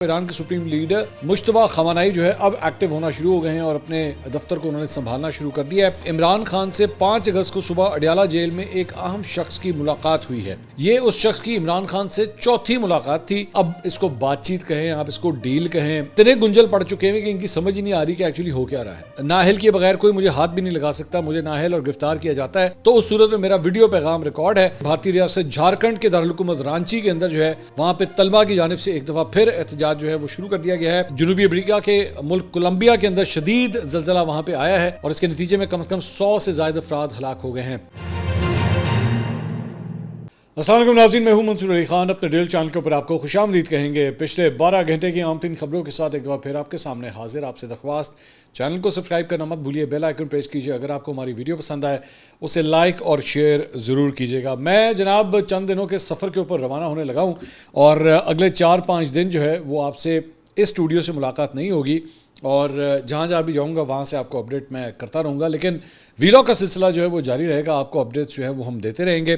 ایران کے supreme leader Mujtaba خامنہئی جو ہے اب ایکٹیو ہونا شروع ہو گئے ہیں اور اپنے دفتر کو انہوں نے سنبھالنا شروع کر دیا ہے۔ عمران خان سے 5 اگست کو صبح اڈیالہ جیل میں ایک اہم شخص کی ملاقات ہوئی ہے۔ یہ اس شخص کی عمران خان سے چوتھی ملاقات تھی۔ اب اس کو بات چیت کہیں، آپ اس کو ڈیل کہیں، اتنے گنجل پڑ چکے ہیں کہ ان کی سمجھ ہی نہیں آ رہی کہ ایکچولی ہو کیا رہا ہے۔ نااہل کیے بغیر کوئی مجھے ہاتھ بھی نہیں لگا سکتا، مجھے نااہل اور گرفتار کیا جاتا ہے تو اس صورت میں میرا ویڈیو پیغام ریکارڈ ہے۔ بھارتی ریاست جھارکھنڈ کے دارالحکومت رانچی کے اندر جو ہے وہاں پہ طلبہ کی جانب سے ایک دفعہ پھر احتجاج جو ہے وہ شروع کر دیا گیا ہے۔ جنوبی افریقہ کے ملک کولمبیا کے اندر شدید زلزلہ وہاں پہ آیا ہے اور اس کے نتیجے میں کم از کم 100 سے زائد افراد ہلاک ہو گئے ہیں۔ السلام علیکم ناظرین، میں ہوں منصور علی خان۔ اپنے ڈیل چینل کے اوپر آپ کو خوش آمدید کہیں گے۔ پچھلے 12 گھنٹے کی عام ترین خبروں کے ساتھ ایک دفعہ پھر آپ کے سامنے حاضر۔ آپ سے درخواست، چینل کو سبسکرائب کرنا مت بھولیے، بیل آئیکن پریس کیجیے۔ اگر آپ کو ہماری ویڈیو پسند آئے اسے لائک اور شیئر ضرور کیجیے گا۔ میں جناب چند دنوں کے سفر کے اوپر روانہ ہونے لگا ہوں اور اگلے 4-5 دن جو ہے وہ آپ سے اس اسٹوڈیو سے ملاقات نہیں ہوگی اور جہاں جہاں بھی جاؤں گا وہاں سے آپ کو اپڈیٹ میں کرتا رہوں گا، لیکن ویلاگ کا سلسلہ جو ہے وہ جاری رہے گا۔ آپ کو اپڈیٹس جو ہے وہ ہم دیتے رہیں گے۔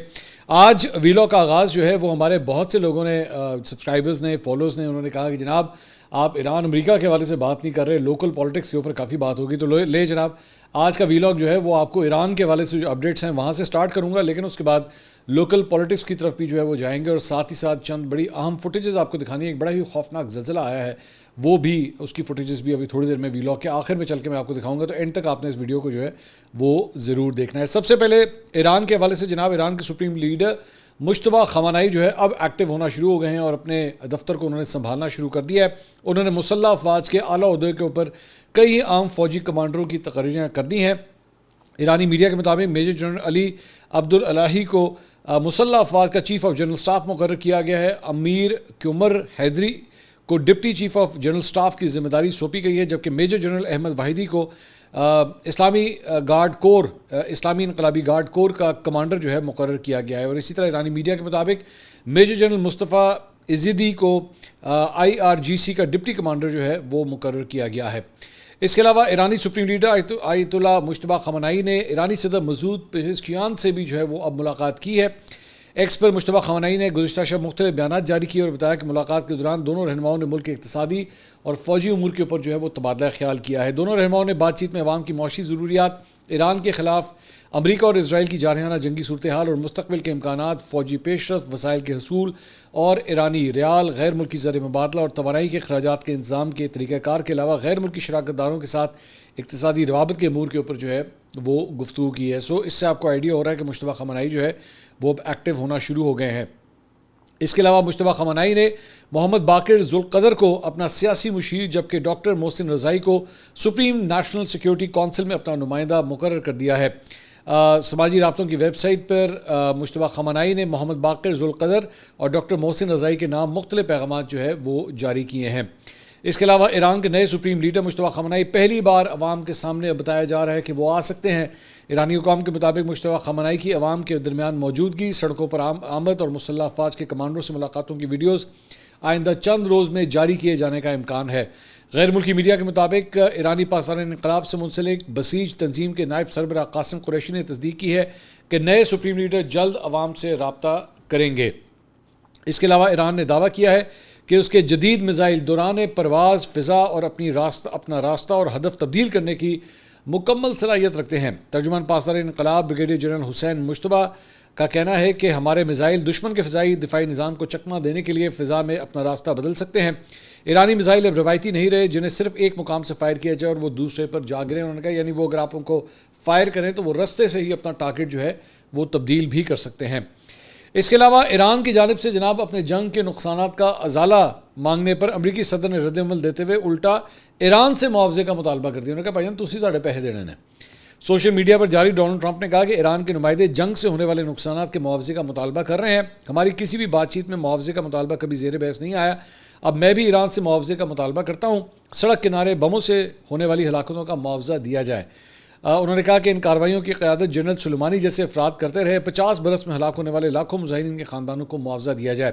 آج ویلاگ کا آغاز جو ہے وہ ہمارے بہت سے لوگوں نے، سبسکرائبرز نے، فالوز نے، انہوں نے کہا کہ جناب آپ ایران امریکہ کے حوالے سے بات نہیں کر رہے، لوکل پالیٹکس کے اوپر کافی بات ہوگی، تو لے جناب آج کا ویلاگ جو ہے وہ آپ کو ایران کے حوالے سے جو اپڈیٹس ہیں وہاں سے سٹارٹ کروں گا، لیکن اس کے بعد لوکل پالیٹکس کی طرف بھی جو ہے وہ جائیں گے اور ساتھ ہی ساتھ چند بڑی اہم فوٹیجز آپ کو دکھانی ہے۔ ایک بڑا ہی خوفناک زلزلہ آیا ہے، وہ بھی اس کی فوٹیجز بھی ابھی تھوڑی دیر میں ویلاگ کے آخر میں چل کے میں آپ کو دکھاؤں گا، تو اینڈ تک آپ نے اس ویڈیو کو جو ہے وہ ضرور دیکھنا ہے۔ سب سے پہلے ایران کے حوالے سے جناب ایران کے سپریم لیڈر مجتبیٰ خامنہئی جو ہے اب ایکٹیو ہونا شروع ہو گئے ہیں اور اپنے دفتر کو انہوں نے سنبھالنا شروع کر دیا ہے۔ انہوں نے مسلح افواج کے اعلیٰ عہدے کے اوپر کئی عام فوجی کمانڈروں کی تقرریاں کر دی ہیں۔ ایرانی میڈیا کے مطابق میجر جنرل علی عبداللہی کو مسلح افواج کا چیف آف جنرل سٹاف مقرر کیا گیا ہے۔ امیر قمر حیدری کو deputy chief of general staff کی ذمہ داری سونپی گئی ہے، جبکہ میجر جنرل احمد واحدی کو اسلامی انقلابی گارڈ کور کا کمانڈر جو ہے مقرر کیا گیا ہے۔ اور اسی طرح ایرانی میڈیا کے مطابق میجر جنرل مصطفیٰ ازیدی کو IRGC کا ڈپٹی کمانڈر جو ہے وہ مقرر کیا گیا ہے۔ اس کے علاوہ ایرانی سپریم لیڈر آیت اللہ مجتبیٰ خامنہئی نے ایرانی صدر مسعود پزشکیان سے بھی جو ہے وہ اب ملاقات کی ہے۔ ایکس پر مجتبیٰ خامنہئی نے گزشتہ شب مختلف بیانات جاری کیے اور بتایا کہ ملاقات کے دوران دونوں رہنماؤں نے ملک کے اقتصادی اور فوجی امور کے اوپر جو ہے وہ تبادلہ خیال کیا ہے۔ دونوں رہنماؤں نے بات چیت میں عوام کی معاشی ضروریات، ایران کے خلاف امریکہ اور اسرائیل کی جارحانہ جنگی صورتحال اور مستقبل کے امکانات، فوجی پیش رفت، وسائل کے حصول اور ایرانی ریال، غیر ملکی زر مبادلہ اور توانائی کے اخراجات کے انتظام کے طریقہ کار کے علاوہ غیر ملکی شراکت داروں کے ساتھ اقتصادی روابط کے امور کے اوپر جو ہے وہ گفتگو کی ہے۔ اس سے آپ کو آئیڈیا ہو رہا ہے کہ مجتبیٰ خامنہئی جو ہے وہ اب ایکٹیو ہونا شروع ہو گئے ہیں۔ اس کے علاوہ مجتبیٰ خامنہئی نے محمد باقر ذوالقدر کو اپنا سیاسی مشیر، جبکہ ڈاکٹر محسن رضائی کو سپریم نیشنل سیکیورٹی کونسل میں اپنا نمائندہ مقرر کر دیا ہے۔ سماجی رابطوں کی ویب سائٹ پر مجتبیٰ خامنہئی نے محمد باقر ذوالقدر اور ڈاکٹر محسن رضائی کے نام مختلف پیغامات جو ہے وہ جاری کیے ہیں۔ اس کے علاوہ ایران کے نئے سپریم لیڈر مجتبیٰ خامنہئی پہلی بار عوام کے سامنے بتایا جا رہا ہے کہ وہ آ سکتے ہیں۔ ایرانی حکام کے مطابق مجتبیٰ خامنہئی کی عوام کے درمیان موجودگی، سڑکوں پر آمد اور مسلح افواج کے کمانڈروں سے ملاقاتوں کی ویڈیوز آئندہ چند روز میں جاری کیے جانے کا امکان ہے۔ غیر ملکی میڈیا کے مطابق ایرانی پاسداران انقلاب سے منسلک بسیج تنظیم کے نائب سربراہ قاسم قریشی نے تصدیق کی ہے کہ نئے سپریم لیڈر جلد عوام سے رابطہ کریں گے۔ اس کے علاوہ ایران نے دعویٰ کیا ہے کہ اس کے جدید میزائل دوران پرواز، فضا اور اپنا راستہ اور ہدف تبدیل کرنے کی مکمل صلاحیت رکھتے ہیں۔ ترجمان پاسدار انقلاب بریگیڈیئر جنرل حسین مجتبیٰ کا کہنا ہے کہ ہمارے میزائل دشمن کے فضائی دفاعی نظام کو چکمہ دینے کے لیے فضا میں اپنا راستہ بدل سکتے ہیں۔ ایرانی میزائل اب روایتی نہیں رہے جنہیں صرف ایک مقام سے فائر کیا جائے اور وہ دوسرے پر جا گریں۔ انہوں نے کہا یعنی وہ اگر آپ ان کو فائر کریں تو وہ رستے سے ہی اپنا ٹارگٹ جو ہے وہ تبدیل بھی کر سکتے ہیں۔ اس کے علاوہ ایران کی جانب سے جناب اپنے جنگ کے نقصانات کا ازالہ مانگنے پر امریکی صدر نے رد عمل دیتے ہوئے الٹا ایران سے معاوضے کا مطالبہ کر دیا۔ انہوں نے کہا بھائی تسی ساڈے پیسے دینے ہیں۔ سوشل میڈیا پر جاری ڈونلڈ ٹرمپ نے کہا کہ ایران کے نمائندے جنگ سے ہونے والے نقصانات کے معاوضے کا مطالبہ کر رہے ہیں۔ ہماری کسی بھی بات چیت میں معاوضے کا مطالبہ کبھی زیر بحث نہیں آیا۔ اب میں بھی ایران سے معاوضے کا مطالبہ کرتا ہوں، سڑک کنارے بموں سے ہونے والی ہلاکتوں کا معاوضہ دیا جائے۔ انہوں نے کہا کہ ان کارروائیوں کی قیادت جنرل سلیمانی جیسے افراد کرتے رہے۔ 50 برس میں ہلاک ہونے والے لاکھوں مظاہرین کے خاندانوں کو معاوضہ دیا جائے۔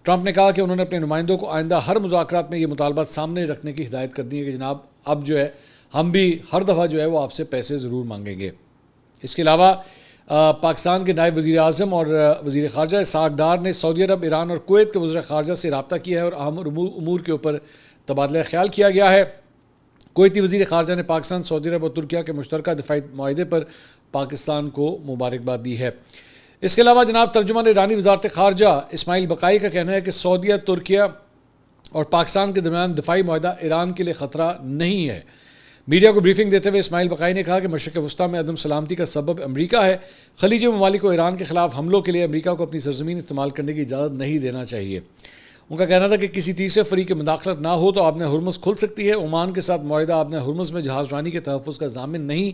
ٹرمپ نے کہا کہ انہوں نے اپنے نمائندوں کو آئندہ ہر مذاکرات میں یہ مطالبات سامنے رکھنے کی ہدایت کر دی ہے کہ جناب اب جو ہے ہم بھی ہر دفعہ جو ہے وہ آپ سے پیسے ضرور مانگیں گے۔ اس کے علاوہ پاکستان کے نائب وزیر اعظم اور وزیر خارجہ اسحاق ڈار نے سعودی عرب، ایران اور کویت کے وزراء خارجہ سے رابطہ کیا ہے اور اہم امور کے اوپر تبادلہ خیال کیا گیا ہے۔ کویتی وزیر خارجہ نے پاکستان، سعودی عرب اور ترکیہ کے مشترکہ دفاعی معاہدے پر پاکستان کو مبارکباد دی ہے۔ اس کے علاوہ جناب ترجمان ایرانی وزارت خارجہ اسماعیل بقائی کا کہنا ہے کہ سعودیہ، ترکیہ اور پاکستان کے درمیان دفاعی معاہدہ ایران کے لیے خطرہ نہیں ہے۔ میڈیا کو بریفنگ دیتے ہوئے اسماعیل بقائی نے کہا کہ مشرق وسطیٰ میں عدم سلامتی کا سبب امریکہ ہے۔ خلیجی ممالک کو ایران کے خلاف حملوں کے لیے امریکہ کو اپنی سرزمین استعمال کرنے کی اجازت نہیں دینا چاہیے۔ ان کا کہنا تھا کہ کسی تیسرے فریق کی مداخلت نہ ہو تو آبِ ہرمز کھل سکتی ہے۔ عمان کے ساتھ معاہدہ آبِ ہرمز میں جہاز رانی کے تحفظ کا ضامن نہیں۔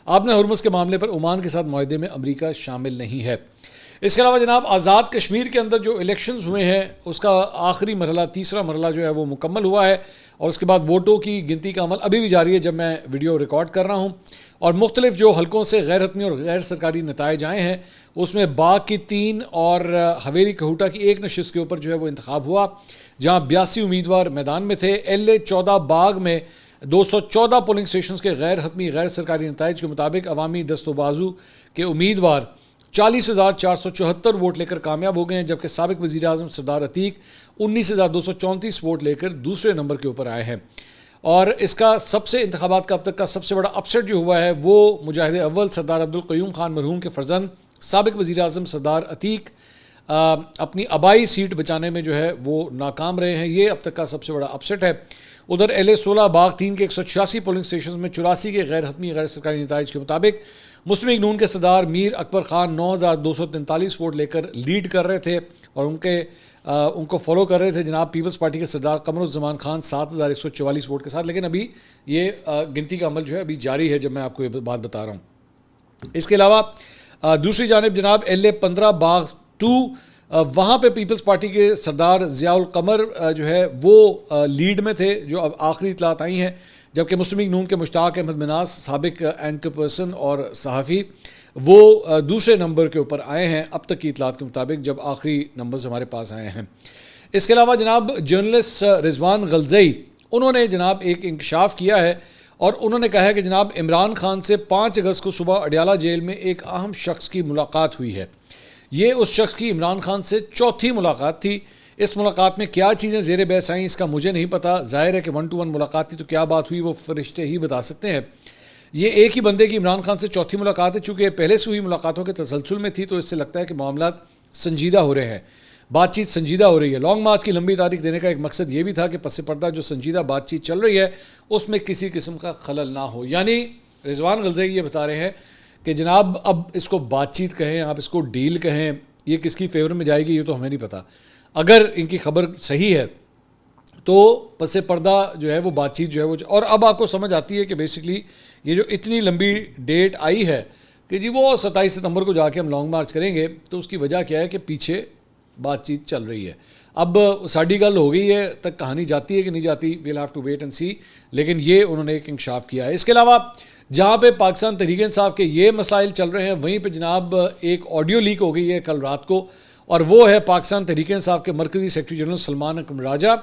آبِ ہرمز کے معاملے پر عمان کے ساتھ معاہدے میں امریکہ شامل نہیں ہے۔ اس کے علاوہ جناب آزاد کشمیر کے اندر جو الیکشنز ہوئے ہیں اس کا آخری مرحلہ، تیسرا مرحلہ جو ہے وہ مکمل ہوا ہے، اور اس کے بعد ووٹوں کی گنتی کا عمل ابھی بھی جاری ہے جب میں ویڈیو ریکارڈ کر رہا ہوں۔ اور مختلف جو حلقوں سے غیر حتمی اور غیر سرکاری نتائج آئے ہیں اس میں باغ کی 3 اور حویلی کہوٹہ کی 1 نشست کے اوپر جو ہے وہ انتخاب ہوا، جہاں 82 امیدوار میدان میں تھے۔ LA 14 باغ میں 214 پولنگ اسٹیشنز کے غیر حتمی غیر سرکاری نتائج کے مطابق عوامی دست و بازو کے امیدوار 40,474 ووٹ لے کر کامیاب ہو گئے ہیں، جبکہ سابق وزیر اعظم سردار عتیق 19,234 ووٹ لے کر دوسرے نمبر کے اوپر آئے ہیں۔ اور اس کا سب سے انتخابات کا اب تک کا سب سے بڑا اپسیٹ جو ہوا ہے وہ مجاہد اول سردار عبدالقیوم خان مرحوم کے فرزند سابق وزیر اعظم سردار عتیق اپنی آبائی سیٹ بچانے میں جو ہے وہ ناکام رہے ہیں۔ یہ اب تک کا سب سے بڑا اپسیٹ ہے۔ ادھر LA 16 باغ 3 کے 186 پولنگ اسٹیشنز میں 84 کے غیر حتمی غیر سرکاری نتائج کے مطابق مسلم لیگ نون کے صدار میر اکبر خان 9,243 ووٹ لے کر لیڈ کر رہے تھے، اور ان کو فالو کر رہے تھے جناب پیپلز پارٹی کے صدار قمر الزمان خان 7,144 ووٹ کے ساتھ۔ لیکن ابھی یہ گنتی کا عمل جو ہے ابھی جاری ہے جب میں آپ کو یہ بات بتا رہا ہوں۔ اس کے علاوہ دوسری جانب جناب LA 15 باغ 2 وہاں پہ پیپلز پارٹی کے سردار ضیاء القمر جو ہے وہ لیڈ میں تھے، جو اب آخری اطلاعات آئی ہیں، جبکہ مسلم لیگ نون کے مشتاق احمد مناس سابق اینکر پرسن اور صحافی وہ دوسرے نمبر کے اوپر آئے ہیں اب تک کی اطلاعات کے مطابق، جب آخری نمبرز ہمارے پاس آئے ہیں۔ اس کے علاوہ جناب جرنلسٹ رضوان غلزئی انہوں نے جناب ایک انکشاف کیا ہے، اور انہوں نے کہا ہے کہ جناب عمران خان سے 5 اگست کو صبح اڈیالہ جیل میں ایک اہم شخص کی ملاقات ہوئی ہے۔ یہ اس شخص کی عمران خان سے 4تھی ملاقات تھی۔ اس ملاقات میں کیا چیزیں زیر بحث آئیں اس کا مجھے نہیں پتا، ظاہر ہے کہ 1 to 1 ملاقات تھی تو کیا بات ہوئی وہ فرشتے ہی بتا سکتے ہیں۔ یہ ایک ہی بندے کی عمران خان سے 4تھی ملاقات ہے، چونکہ پہلے سے ہوئی ملاقاتوں کے تسلسل میں تھی تو اس سے لگتا ہے کہ معاملات سنجیدہ ہو رہے ہیں، بات چیت سنجیدہ ہو رہی ہے۔ لانگ مارچ کی لمبی تاریخ دینے کا ایک مقصد یہ بھی تھا کہ پس پردہ جو سنجیدہ بات چیت چل رہی ہے اس میں کسی قسم کا خلل نہ ہو۔ یعنی رضوان غلزئی یہ بتا رہے ہیں کہ جناب اب اس کو بات چیت کہیں، آپ اس کو ڈیل کہیں، یہ کس کی فیور میں جائے گی یہ تو ہمیں نہیں پتا۔ اگر ان کی خبر صحیح ہے تو پس پردہ جو ہے وہ بات چیت جو ہے وہ، اور اب آپ کو سمجھ آتی ہے کہ بیسکلی یہ جو اتنی لمبی ڈیٹ آئی ہے کہ جی وہ 27 ستمبر کو جا کے ہم لانگ مارچ کریں گے، تو اس کی وجہ کیا ہے کہ پیچھے بات چیت چل رہی ہے۔ اب ساڑھی گل ہو گئی ہے تک کہانی جاتی ہے کہ نہیں جاتی، we'll have to wait and see, لیکن یہ انہوں نے ایک انکشاف کیا ہے۔ اس کے علاوہ جہاں پہ پاکستان تحریک انصاف کے یہ مسائل چل رہے ہیں وہیں پہ جناب ایک آڈیو لیک ہو گئی ہے کل رات کو، اور وہ ہے پاکستان تحریک انصاف کے مرکزی سیکرٹری جنرل سلمان اکرم راجہ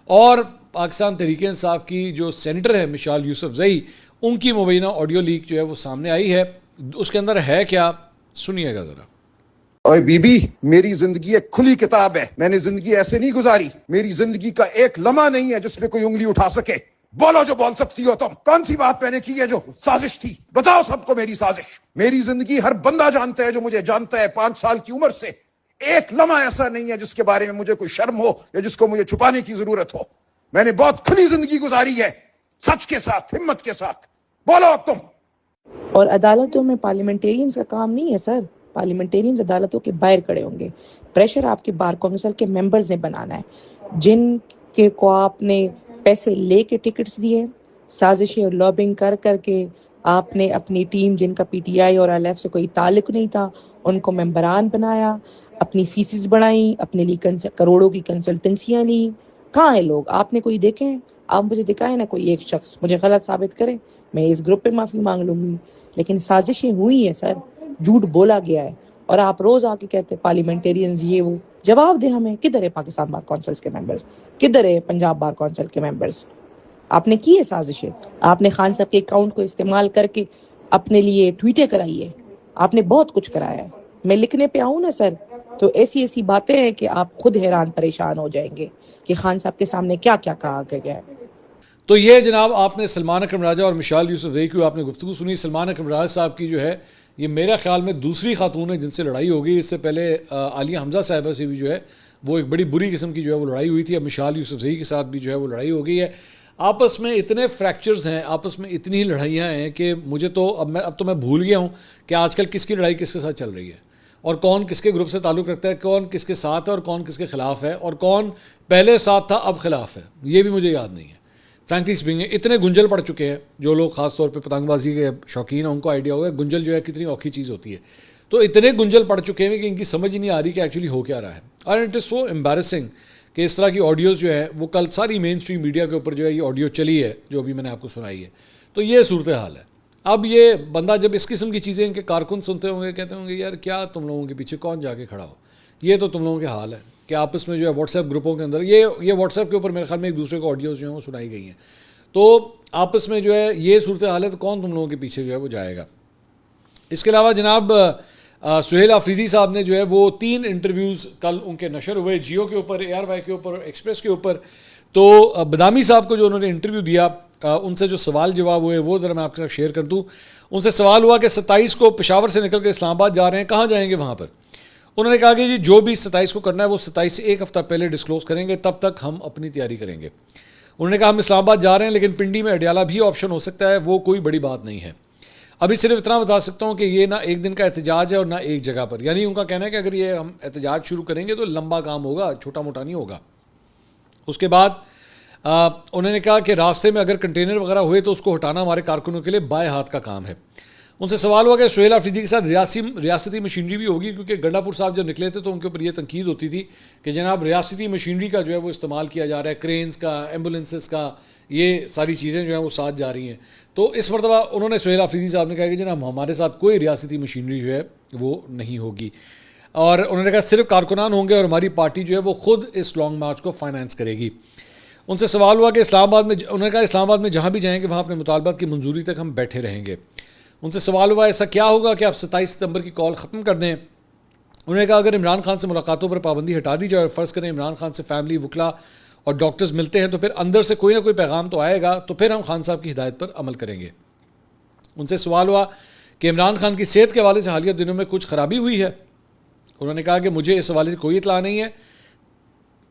اور پاکستان تحریک انصاف کی جو سینیٹر ہے مشال یوسف زئی، ان کی مبینہ آڈیو لیک جو ہے وہ سامنے آئی ہے۔ اس کے اندر ہے کیا، سنیے گا ذرا۔ اوے بی بی، میری زندگی ایک کھلی کتاب ہے، میں نے زندگی ایسے نہیں گزاری، میری زندگی کا ایک لمحہ نہیں ہے جس پہ کوئی انگلی اٹھا سکے۔ بولو جو بول سکتی ہو تم، کون سی بات میں نے کی ہے جو سازش تھی، بتاؤ سب کو میری سازش۔ میری زندگی ہر بندہ جانتا ہے جو مجھے جانتا ہے 5 سال کی عمر سے، ایک لمحہ ایسا نہیں ہے جس کے بارے میں مجھے کوئی شرم ہو یا جس کو مجھے چھپانے کی ضرورت ہو۔ میں نے بہت کھلی زندگی گزاری ہے، سچ کے ساتھ، ہمت کے ساتھ۔ بولو اب تم۔ اور عدالتوں میں پارلیمنٹیرینز کا کام نہیں ہے سر، پارلیمنٹیرینز عدالتوں کے باہر کھڑے ہوں گے۔ پریشر آپ کے بار کونسل کے ممبرز نے بنانا ہے، جن کے کو آپ نے پیسے لے کے ٹکٹس دیے، سازشیں اور لابنگ کر کر کے آپ نے اپنی ٹیم جن کا پی ٹی آئی اور LF سے کوئی تعلق نہیں تھا ان کو ممبران بنایا، اپنی فیسز بڑھائیں، اپنے لیے کروڑوں کی کنسلٹنسیاں لیں۔ کہاں ہیں لوگ؟ آپ نے کوئی دیکھے ہیں؟ آپ مجھے دکھائیں نا کوئی ایک شخص، مجھے غلط ثابت کرے، میں اس گروپ پہ معافی مانگ لوں گی۔ لیکن سازشیں ہوئی ہیں سر، جھوٹ بولا گیا ہے، اور آپ روز آ کے کہتے ہیں پارلیمنٹیرینز یہ وہ۔ جواب دیں ہمیں، کدھر ہے پاکستان بار کونسلز کے ممبرز، کدھر ہے پنجاب بار کونسل کے ممبرز؟ آپ نے کی ہے سازشیں، آپ نے خان صاحب کے اکاؤنٹ کو استعمال کر کے اپنے لیے ٹویٹیں کرائی ہے، آپ نے بہت کچھ کرایا ہے. میں لکھنے پہ آؤں نا سر تو ایسی ایسی باتیں ہیں کہ آپ خود حیران پریشان ہو جائیں گے کہ خان صاحب کے سامنے کیا کیا کہا گیا ہے. تو یہ جناب آپ نے سلمان اکرم راجہ اور مشال یوسف زئی کی آپ نے گفتگو سنی. سلمان اکرم راجہ صاحب کی جو ہے یہ میرا خیال میں دوسری خاتون ہے جن سے لڑائی ہو گئی. اس سے پہلے عالیہ حمزہ صاحبہ سے بھی جو ہے وہ ایک بڑی بری قسم کی جو ہے وہ لڑائی ہوئی تھی. اب مشال یوسف زئی کے ساتھ بھی جو ہے وہ لڑائی ہو گئی ہے. آپس میں اتنے فریکچرز ہیں, آپس میں اتنی لڑائیاں ہیں کہ مجھے تو اب تو میں بھول گیا ہوں کہ آج کل کس کی لڑائی کس کے ساتھ چل رہی ہے اور کون کس کے گروپ سے تعلق رکھتا ہے, کون کس کے ساتھ ہے اور کون کس کے خلاف ہے, اور کون پہلے ساتھ تھا اب خلاف ہے, یہ بھی مجھے یاد نہیں ہے. فرینکلی اسپیکنگ اتنے گنجل پڑ چکے ہیں. جو لوگ خاص طور پہ پتنگ بازی کے شوقین ہیں ان کو آئیڈیا ہوگا گنجل جو ہے کتنی اوکھی چیز ہوتی ہے. تو اتنے گنجل پڑ چکے ہیں کہ ان کی سمجھ ہی نہیں آ رہی کہ ایکچولی ہو کیا رہا ہے. اور اٹ از سو امبیرسنگ کہ اس طرح کی آڈیوز جو ہے وہ کل ساری مین اسٹریم میڈیا کے اوپر جو ہے یہ آڈیو چلی ہے جو ابھی میں نے آپ کو سنائی ہے. تو یہ صورتحال ہے. اب یہ بندہ جب اس قسم کی چیزیں ان کے کارکن سنتے ہوں گے کہتے ہوں گے یار کیا تم لوگوں کے پیچھے کون جا کے کھڑا ہو. یہ تو تم لوگوں کے حال ہے کہ آپس میں جو ہے واٹس ایپ گروپوں کے اندر یہ واٹس ایپ کے اوپر میرے خیال میں ایک دوسرے کو آڈیوز جو ہیں وہ سنائی گئی ہیں. تو آپس میں جو ہے یہ صورتحال ہے تو کون تم لوگوں کے پیچھے جو ہے وہ جائے گا. اس کے علاوہ جناب سہیل آفریدی صاحب نے جو ہے وہ 3 انٹرویوز کل ان کے نشر ہوئے, جیو کے اوپر, اے آر وائی کے اوپر, ایکسپریس کے اوپر. تو بدامی صاحب کو جو انہوں نے انٹرویو دیا ان سے جو سوال جواب ہوئے وہ ذرا میں آپ کے ساتھ شیئر کر دوں. ان سے سوال ہوا کہ 27 کو پشاور سے نکل کے اسلام آباد جا رہے ہیں, کہاں جائیں گے وہاں پر. انہوں نے کہا کہ جی جو بھی 27 کو کرنا ہے وہ 27 سے ایک ہفتہ پہلے ڈسکلوز کریں گے, تب تک ہم اپنی تیاری کریں گے. انہوں نے کہا ہم اسلام آباد جا رہے ہیں لیکن پنڈی میں اڈیالہ بھی آپشن ہو سکتا ہے, وہ کوئی بڑی بات نہیں ہے. ابھی صرف اتنا بتا سکتا ہوں کہ یہ نہ ایک دن کا احتجاج ہے اور نہ ایک جگہ پر, یعنی ان کا کہنا ہے کہ اگر یہ ہم احتجاج شروع کریں گے تو لمبا کام ہوگا, چھوٹا موٹا نہیں ہوگا. اس کے بعد انہوں نے کہا کہ راستے میں اگر کنٹینر وغیرہ ہوئے تو اس کو ہٹانا ہمارے کارکنوں کے لیے بائیں ہاتھ کا کام ہے. ان سے سوال ہوا کہ سہیل آفریدی کے ساتھ ریاستی مشینری بھی ہوگی, کیونکہ گنڈا پور صاحب جب نکلے تھے تو ان کے اوپر یہ تنقید ہوتی تھی کہ جناب ریاستی مشینری کا جو ہے وہ استعمال کیا جا رہا ہے, کرینز کا, ایمبولینسز کا, یہ ساری چیزیں جو ہیں وہ ساتھ جا رہی ہیں. تو اس مرتبہ انہوں نے سہیل آفریدی صاحب نے کہا کہ جناب ہمارے ساتھ کوئی ریاستی مشینری جو ہے وہ نہیں ہوگی, اور انہوں نے کہا صرف کارکنان ہوں گے اور ہماری پارٹی جو ہے وہ خود اس لانگ مارچ کو فائنانس کرے گی. ان سے سوال ہوا کہ اسلام آباد میں, انہوں نے کہا اسلام آباد میں جہاں بھی جائیں گے وہاں اپنے مطالبات کی منظوری تک ہم بیٹھے رہیں گے. ان سے سوال ہوا ایسا کیا ہوگا کہ آپ 27 ستمبر کی کال ختم کر دیں. انہوں نے کہا اگر عمران خان سے ملاقاتوں پر پابندی ہٹا دی جائے اور فرض کریں عمران خان سے فیملی, وکلا اور ڈاکٹرز ملتے ہیں تو پھر اندر سے کوئی نہ کوئی پیغام تو آئے گا, تو پھر ہم خان صاحب کی ہدایت پر عمل کریں گے. ان سے سوال ہوا کہ عمران خان کی صحت کے حوالے سے حالیہ دنوں میں کچھ خرابی ہوئی ہے. انہوں نے کہا کہ مجھے اس حوالے سے کوئی اطلاع نہیں ہے,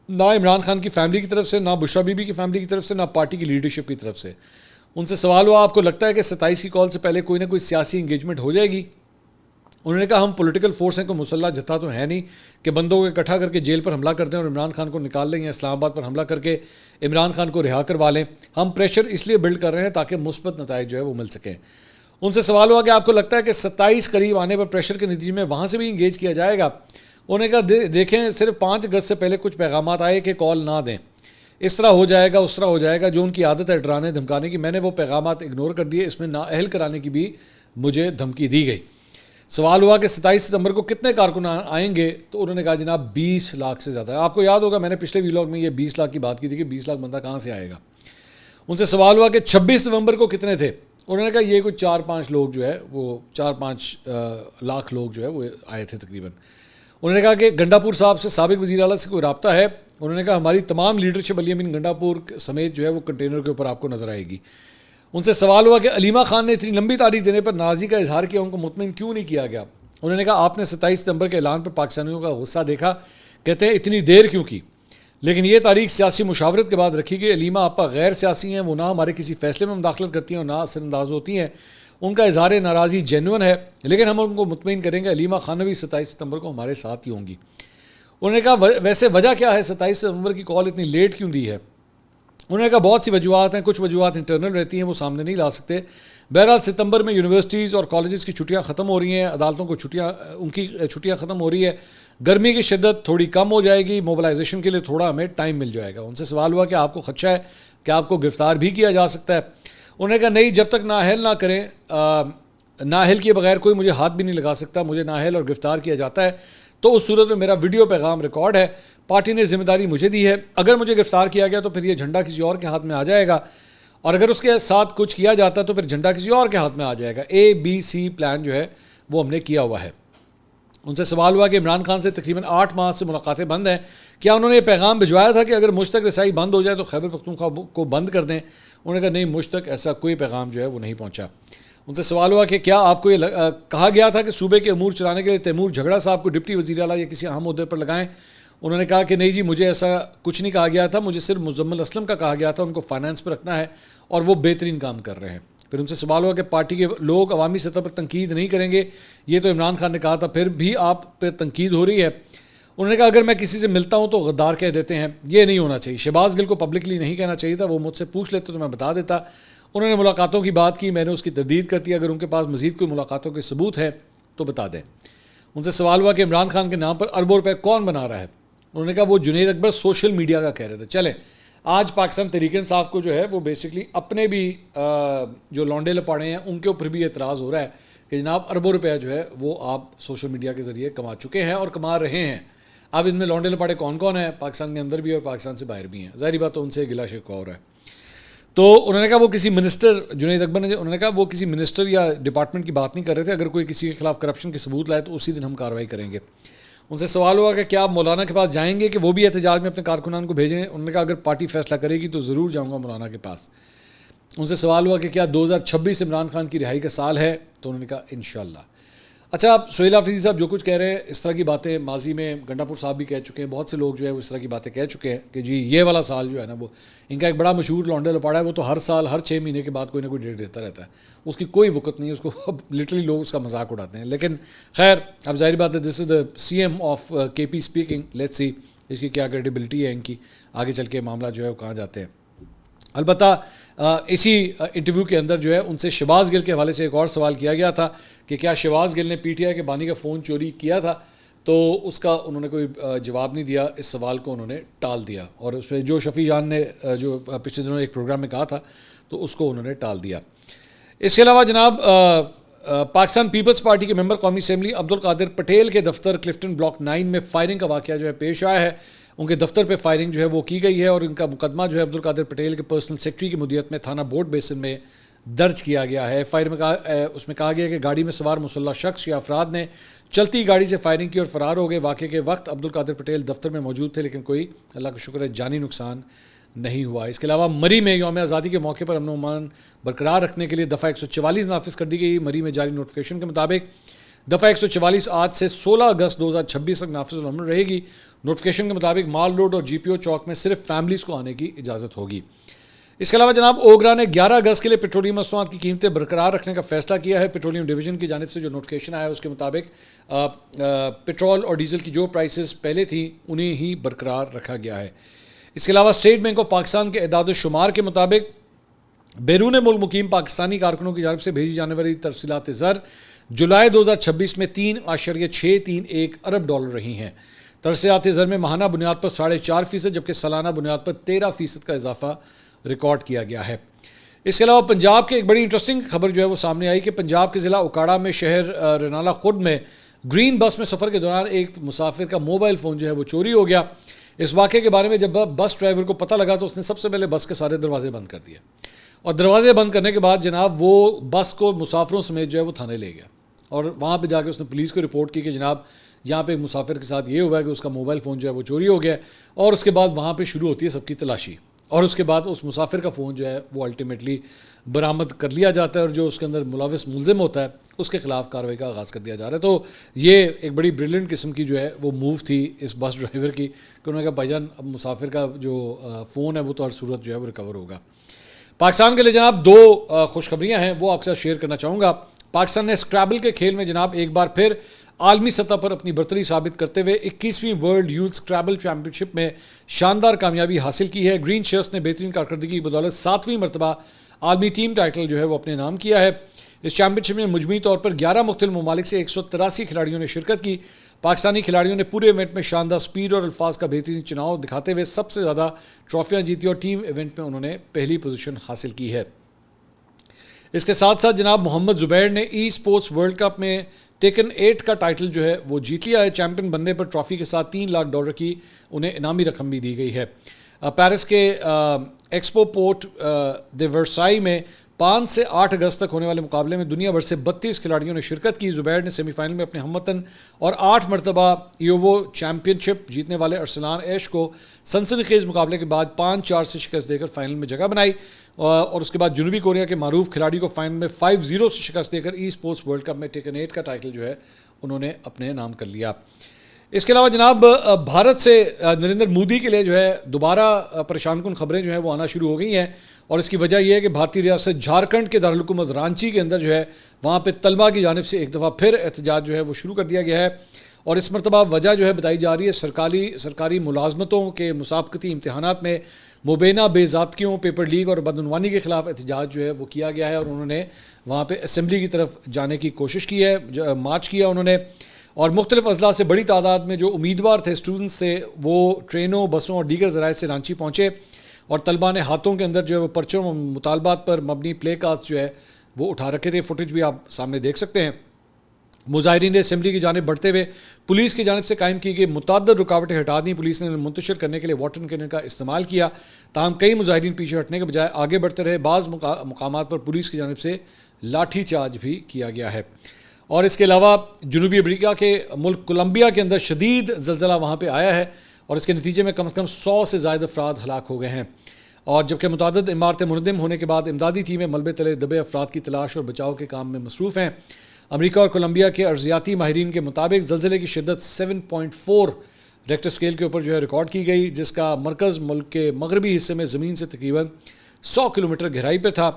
نہ عمران خان کی فیملی کی طرف سے, نہ بشرا بی بی کی فیملی کی طرف سے, نہ پارٹی کی لیڈرشپ کی طرف سے. ان سے سوال ہوا آپ کو لگتا ہے کہ 27 کی کال سے پہلے کوئی نہ کوئی سیاسی انگیجمنٹ ہو جائے گی. انہوں نے کہا ہم پولیٹیکل فورس ہیں, کوئی مسلح جتھا تو ہے نہیں کہ بندوں کو اکٹھا کر کے جیل پر حملہ کر دیں اور عمران خان کو نکال لیں یا اسلام آباد پر حملہ کر کے عمران خان کو رہا کروا لیں. ہم پریشر اس لیے بلڈ کر رہے ہیں تاکہ مثبت نتائج جو ہے وہ مل سکیں. ان سے سوال ہوا کہ آپ کو لگتا ہے کہ 27 قریب آنے پر پریشر کے نتیجے میں وہاں سے بھی انگیج کیا جائے گا. انہوں نے کہا دیکھیں صرف 5 اگست سے پہلے کچھ پیغامات آئے کہ کال نہ دیں, اس طرح ہو جائے گا, اس طرح ہو جائے گا, جو ان کی عادت ہے ڈرانے دھمکانے کی. میں نے وہ پیغامات اگنور کر دیے, اس میں نااہل کرانے کی بھی مجھے دھمکی دی گئی. سوال ہوا کہ 27 ستمبر کو کتنے کارکن آئیں گے, تو انہوں نے کہا جناب 20 لاکھ سے زیادہ ہے. آپ کو یاد ہوگا میں نے پچھلے ویلاگ میں یہ 20 لاکھ کی بات کی تھی کہ 20 لاکھ بندہ کہاں سے آئے گا. ان سے سوال ہوا کہ 26 نومبر کو کتنے تھے. انہوں نے کہا یہ کوئی 4-5 لوگ جو ہے وہ 4-5 لاکھ لوگ جو ہے وہ آئے تھے تقریباً. انہوں نے کہا کہ گنڈا پور صاحب سے سابق وزیر اعلیٰ سے کوئی رابطہ ہے. انہوں نے کہا ہماری تمام لیڈرشپ علی امین گنڈا پور سمیت جو ہے وہ کنٹینر کے اوپر آپ کو نظر آئے گی. ان سے سوال ہوا کہ علیمہ خان نے اتنی لمبی تاریخ دینے پر ناراضی کا اظہار کیا, ان کو مطمئن کیوں نہیں کیا گیا. انہوں نے کہا آپ نے 27 ستمبر کے اعلان پر پاکستانیوں کا غصہ دیکھا, کہتے ہیں اتنی دیر کیوں کی, لیکن یہ تاریخ سیاسی مشاورت کے بعد رکھی گئی. علیمہ آپا غیر سیاسی ہیں, وہ نہ ہمارے کسی فیصلے میں مداخلت کرتی ہیں اور نہ اثر انداز ہوتی ہیں. ان کا اظہار ناراضی جینون ہے, لیکن ہم ان کو مطمئن کریں گے علیمہ خان بھی 27 ستمبر کو ہمارے ساتھ ہی ہوں گی. انہوں نے کہا ویسے وجہ کیا ہے 27 ستمبر کی کال اتنی لیٹ کیوں دی ہے. انہوں نے کہا بہت سی وجوہات ہیں, کچھ وجوہات انٹرنل رہتی ہیں وہ سامنے نہیں لا سکتے. بہرحال ستمبر میں یونیورسٹیز اور کالجز کی چھٹیاں ختم ہو رہی ہیں, عدالتوں کو ان کی چھٹیاں ختم ہو رہی ہے, گرمی کی شدت تھوڑی کم ہو جائے گی, موبلائزیشن کے لیے تھوڑا ہمیں ٹائم مل جائے گا. ان سے سوال ہوا کہ آپ کو خدشہ ہے کہ آپ کو گرفتار بھی کیا جا سکتا ہے. انہوں نے کہا نہیں, جب تک نااہل نہ کریں, نااہل کیے بغیر کوئی مجھے ہاتھ بھی نہیں لگا سکتا. مجھے نااہل اور گرفتار کیا جاتا ہے تو اس صورت میں میرا ویڈیو پیغام ریکارڈ ہے, پارٹی نے ذمہ داری مجھے دی ہے. اگر مجھے گرفتار کیا گیا تو پھر یہ جھنڈا کسی اور کے ہاتھ میں آ جائے گا, اور اگر اس کے ساتھ کچھ کیا جاتا ہے تو پھر جھنڈا کسی اور کے ہاتھ میں آ جائے گا. ABC پلان جو ہے وہ ہم نے کیا ہوا ہے. ان سے سوال ہوا کہ عمران خان سے تقریباً 8 ماہ سے ملاقاتیں بند ہیں, کیا انہوں نے یہ پیغام بھجوایا تھا کہ اگر مجھ تک رسائی بند ہو جائے تو خیبر پختونخوا کو بند کر دیں؟ انہوں نے کہا نہیں, مجھ تک ایسا کوئی پیغام جو ہے وہ نہیں پہنچا. ان سے سوال ہوا کہ کیا آپ کو یہ کہا گیا تھا کہ صوبے کے امور چلانے کے لیے تیمور جھگڑا صاحب کو ڈپٹی وزیر اعلیٰ یا کسی اہم عہدے پر لگائیں؟ انہوں نے کہا کہ نہیں جی, مجھے ایسا کچھ نہیں کہا گیا تھا, مجھے صرف مزمل اسلم کا کہا گیا تھا, ان کو فائنانس پہ رکھنا ہے اور وہ بہترین کام کر رہے ہیں. پھر ان سے سوال ہوا کہ پارٹی کے لوگ عوامی سطح پر تنقید نہیں کریں گے, یہ تو عمران خان نے کہا تھا, پھر بھی آپ پہ تنقید ہو رہی ہے. انہوں نے کہا اگر میں کسی سے ملتا ہوں تو غدار کہہ دیتے ہیں, یہ نہیں ہونا چاہیے. شہباز گل کو پبلکلی نہیں کہنا چاہیے تھا, وہ مجھ سے پوچھ لیتے تو میں بتا دیتا. انہوں نے ملاقاتوں کی بات کی, میں نے اس کی تردید کر دی, اگر ان کے پاس مزید کوئی ملاقاتوں کے ثبوت ہے تو بتا دیں. ان سے سوال ہوا کہ عمران خان کے نام پر اربوں روپے کون بنا رہا ہے؟ انہوں نے کہا وہ جنید اکبر سوشل میڈیا کا کہہ رہے تھے. چلیں, آج پاکستان تحریک انصاف کو جو ہے وہ بیسکلی اپنے بھی جو لونڈے لپاڑے ہیں ان کے اوپر بھی اعتراض ہو رہا ہے کہ جناب اربوں روپے جو ہے وہ آپ سوشل میڈیا کے ذریعے کما چکے ہیں اور کما رہے ہیں. اب ان میں لونڈے لپاڑے کون کون ہیں, پاکستان کے اندر بھی اور پاکستان سے باہر بھی ہیں, ظاہری بات تو ان سے گلا شکوہ ہو رہا ہے. تو انہوں نے کہا وہ کسی منسٹر, جنید اکبر نے انہوں نے کہا وہ کسی منسٹر یا ڈپارٹمنٹ کی بات نہیں کر رہے تھے, اگر کوئی کسی کے خلاف کرپشن کے ثبوت لائے تو اسی دن ہم کارروائی کریں گے. ان سے سوال ہوا کہ کیا آپ مولانا کے پاس جائیں گے کہ وہ بھی احتجاج میں اپنے کارکنان کو بھیجیں؟ انہوں نے کہا اگر پارٹی فیصلہ کرے گی تو ضرور جاؤں گا مولانا کے پاس. ان سے سوال ہوا کہ کیا 2026 عمران خان کی رہائی کا سال ہے؟ تو انہوں نے کہا انشاءاللہ. اچھا, آپ سہیل حفیظی صاحب جو کچھ کہہ رہے ہیں اس طرح کی باتیں ماضی میں گنڈا پور صاحب بھی کہہ چکے ہیں, بہت سے لوگ جو ہے وہ اس طرح کی باتیں کہہ چکے ہیں کہ جی یہ والا سال جو ہے نا وہ ان کا ایک بڑا مشہور لونڈے لپاڑا ہے, وہ تو ہر سال ہر 6 مہینے کے بعد کوئی نہ کوئی ڈیٹ دیتا رہتا ہے, اس کی کوئی وقت نہیں ہے, اس کو لٹرلی لوگ اس کا مذاق اڑاتے ہیں. لیکن خیر, اب ظاہری بات ہے دس از دا سی ایم آف کے پی اسپیکنگ, لیٹس سی اس کی کیا کریڈیبلٹی ہے, ان کی آگے چل کے معاملہ جو ہے وہ کہاں جاتے ہیں. البتہ اسی انٹرویو کے اندر جو ہے ان سے شہباز گل کے حوالے سے ایک اور سوال کیا گیا تھا کہ کیا شہباز گل نے پی ٹی آئی کے بانی کا فون چوری کیا تھا, تو اس کا انہوں نے کوئی جواب نہیں دیا, اس سوال کو انہوں نے ٹال دیا, اور اس پہ جو شفیع جان نے جو پچھلے دنوں ایک پروگرام میں کہا تھا تو اس کو انہوں نے ٹال دیا. اس کے علاوہ جناب پاکستان پیپلز پارٹی کے ممبر قومی اسمبلی عبدالقادر پٹیل کے دفتر کلفٹن بلاک 9 میں فائرنگ کا واقعہ جو ہے پیش آیا ہے. ان کے دفتر پہ فائرنگ جو ہے وہ کی گئی ہے اور ان کا مقدمہ جو ہے عبدالقادر پٹیل کے پرسنل سیکرٹری کی مدیریت میں تھانہ بورڈ بیسن میں درج کیا گیا ہے. فائر میں اس میں کہا گیا کہ گاڑی میں سوار مسلح شخص یا افراد نے چلتی گاڑی سے فائرنگ کی اور فرار ہو گئے. واقعے کے وقت عبدالقادر پٹیل دفتر میں موجود تھے لیکن کوئی اللہ کا شکر ہے جانی نقصان نہیں ہوا. اس کے علاوہ مری میں یوم آزادی کے موقع پر امن و امان برقرار رکھنے کے لیے دفعہ 144 نافذ کر دی گئی. مری میں جاری نوٹیفیکیشن کے مطابق دفعہ 144 آج سے 16 اگست 2026 تک نافذ العمل رہے گی. نوٹیفیکیشن کے مطابق مال روڈ اور جی پی او چوک میں صرف فیملیز کو آنے کی اجازت ہوگی. اس کے علاوہ جناب اوگرا نے 11 اگست کے لیے پیٹرولیم مصنوعات کی قیمتیں برقرار رکھنے کا فیصلہ کیا ہے. پیٹرولیم ڈویژن کی جانب سے جو نوٹیفیکیشن آیا ہے اس کے مطابق پیٹرول اور ڈیزل کی جو پرائسز پہلے تھیں انہیں ہی برقرار رکھا گیا ہے. اس کے علاوہ اسٹیٹ بینک آف پاکستان کے اعداد و شمار کے مطابق بیرون ملک مقیم پاکستانی کارکنوں کی جانب سے بھیجی جانے والی ترسیلات زر جولائی 2026 میں 3.631 ارب ڈالر رہی ہیں. ترسیلات زر میں ماہانہ بنیاد پر 4.5%, جبکہ سالانہ بنیاد پر 13% کا اضافہ ریکارڈ کیا گیا ہے. اس کے علاوہ پنجاب کے ایک بڑی انٹرسٹنگ خبر جو ہے وہ سامنے آئی کہ پنجاب کے ضلع اکاڑا میں شہر رنالہ خرد میں گرین بس میں سفر کے دوران ایک مسافر کا موبائل فون جو ہے وہ چوری ہو گیا. اس واقعے کے بارے میں جب بس ڈرائیور کو پتہ لگا تو اس نے سب سے پہلے بس کے سارے دروازے بند کر دیے, اور دروازے بند کرنے کے بعد جناب وہ بس کو مسافروں سمیت جو ہے وہ تھانے لے گیا, اور وہاں پہ جا کے اس نے پولیس کو رپورٹ کی کہ جناب یہاں پہ ایک مسافر کے ساتھ یہ ہوا ہے کہ اس کا موبائل فون جو ہے وہ چوری ہو گیا. اور اس کے بعد وہاں پہ شروع ہوتی ہے سب کی تلاشی, اور اس کے بعد اس مسافر کا فون جو ہے وہ الٹیمیٹلی برآمد کر لیا جاتا ہے, اور جو اس کے اندر ملوث ملزم ہوتا ہے اس کے خلاف کارروائی کا آغاز کر دیا جا رہا ہے. تو یہ ایک بڑی بریلینٹ قسم کی جو ہے وہ موو تھی اس بس ڈرائیور کی کہ انہوں نے کہا بھائی جان اب مسافر کا جو فون ہے وہ تو ہر صورت جو ہے وہ ریکور ہوگا. پاکستان کے لیے جناب 2 خوشخبریاں ہیں, وہ آپ کے ساتھ شیئر کرنا چاہوں گا. پاکستان نے اسکریبل کے کھیل میں جناب ایک بار پھر عالمی سطح پر اپنی برتری ثابت کرتے ہوئے 21ویں ورلڈ یوتھ اسکریبل چیمپئن شپ میں شاندار کامیابی حاصل کی ہے. گرین شرٹس نے بہترین کارکردگی کی بدولت 7ویں مرتبہ عالمی ٹیم ٹائٹل جو ہے وہ اپنے نام کیا ہے. اس چیمپئن شپ میں مجموعی طور پر 11 مختلف ممالک سے 183 کھلاڑیوں نے شرکت کی. پاکستانی کھلاڑیوں نے پورے ایونٹ میں شاندار سپیڈ اور الفاظ کا بہترین چناؤ دکھاتے ہوئے سب سے زیادہ ٹرافیاں جیتی, اور ٹیم ایونٹ میں انہوں نے پہلی پوزیشن حاصل کی ہے. اس کے ساتھ ساتھ جناب محمد زبیر نے ای اسپورٹس ورلڈ کپ میں ٹیکن 8 کا ٹائٹل جو ہے وہ جیت لیا ہے. چیمپئن بننے پر ٹرافی کے ساتھ $3 لاکھ کی انہیں انعامی رقم بھی دی گئی ہے. پیرس کے ایکسپو پورٹ دے ورسائی میں 5 سے 8 اگست تک ہونے والے مقابلے میں دنیا بھر سے 32 کھلاڑیوں نے شرکت کی. زبیر نے سیمی فائنل میں اپنے ہم وطن اور 8 مرتبہ ایوو چیمپئن شپ جیتنے والے ارسلان ایش کو سنسنی خیز مقابلے کے بعد 5-4 سے شکست دے کر فائنل میں جگہ بنائی, اور اس کے بعد جنوبی کوریا کے معروف کھلاڑی کو فائنل میں 5-0 سے شکست دے کر ای اسپورٹس ورلڈ کپ میں ٹیکن 8 کا ٹائٹل جو ہے انہوں نے اپنے نام کر لیا. اس کے علاوہ جناب بھارت سے نریندر مودی کے لیے جو ہے دوبارہ پریشان کن خبریں جو ہیں وہ آنا شروع ہو گئی ہیں, اور اس کی وجہ یہ ہے کہ بھارتی ریاست جھارکھنڈ کے دارالحکومت رانچی کے اندر جو ہے وہاں پہ طلبہ کی جانب سے ایک دفعہ پھر احتجاج جو ہے وہ شروع کر دیا گیا ہے, اور اس مرتبہ وجہ جو ہے بتائی جا رہی ہے سرکاری ملازمتوں کے مسابقتی امتحانات میں مبینہ بے ضابطگیوں, پیپر لیک اور بدعنوانی کے خلاف احتجاج جو ہے وہ کیا گیا ہے, اور انہوں نے وہاں پہ اسمبلی کی طرف جانے کی کوشش کی ہے, مارچ کیا انہوں نے, اور مختلف اضلاع سے بڑی تعداد میں جو امیدوار تھے اسٹوڈنٹس سے وہ ٹرینوں, بسوں اور دیگر ذرائع سے رانچی پہنچے, اور طلباء نے ہاتھوں کے اندر جو ہے وہ پرچوں و مطالبات پر مبنی پلے کارڈز جو ہے وہ اٹھا رکھے تھے. فوٹیج بھی آپ سامنے دیکھ سکتے ہیں. مظاہرین نے اسمبلی کی جانب بڑھتے ہوئے پولیس کی جانب سے قائم کی گئی متعدد رکاوٹیں ہٹا دیں. پولیس نے منتشر کرنے کے لیے واٹر کینن کا استعمال کیا, تاہم کئی مظاہرین پیچھے ہٹنے کے بجائے آگے بڑھتے رہے. بعض مقامات پر پولیس کی جانب سے لاٹھی چارج بھی کیا گیا ہے. اور اس کے علاوہ جنوبی افریقہ کے ملک کولمبیا کے اندر شدید زلزلہ وہاں پہ آیا ہے, اور اس کے نتیجے میں کم از کم 100 سے زائد افراد ہلاک ہو گئے ہیں, اور جبکہ متعدد عمارتیں منہدم ہونے کے بعد امدادی ٹیمیں ملبے تلے دبے افراد کی تلاش اور بچاؤ کے کام میں مصروف ہیں. امریکہ اور کولمبیا کے ارضیاتی ماہرین کے مطابق زلزلے کی شدت 7.4 ریکٹر اسکیل کے اوپر جو ہے ریکارڈ کی گئی, جس کا مرکز ملک کے مغربی حصے میں زمین سے تقریباً 100 کلومیٹر گہرائی پر تھا.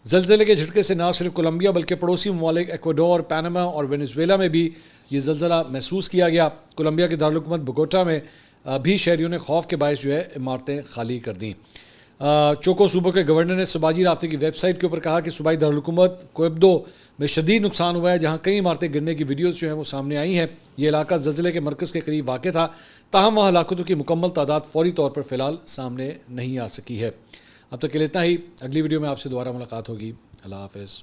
زلزلے کے جھٹکے سے نہ صرف کولمبیا بلکہ پڑوسی ممالک ایکواڈور, پیناما اور وینزویلا میں بھی یہ زلزلہ محسوس کیا گیا. کولمبیا کے دارالحکومت بوگوٹا میں بھی شہریوں نے خوف کے باعث جو ہے عمارتیں خالی کر دیں. چوکو صوبوں کے گورنر نے صوبائی رابطے کی ویب سائٹ کے اوپر کہا کہ صوبائی دارالحکومت کوئبدو میں شدید نقصان ہوا ہے, جہاں کئی عمارتیں گرنے کی ویڈیوز جو ہیں وہ سامنے آئی ہیں. یہ علاقہ زلزلے کے مرکز کے قریب واقع تھا, تاہم وہاں ہلاکتوں کی مکمل تعداد فوری طور پر فی الحال سامنے نہیں آ سکی ہے. اب تک کے لیے اتنا ہی. اگلی ویڈیو میں آپ سے دوبارہ ملاقات ہوگی. اللہ حافظ.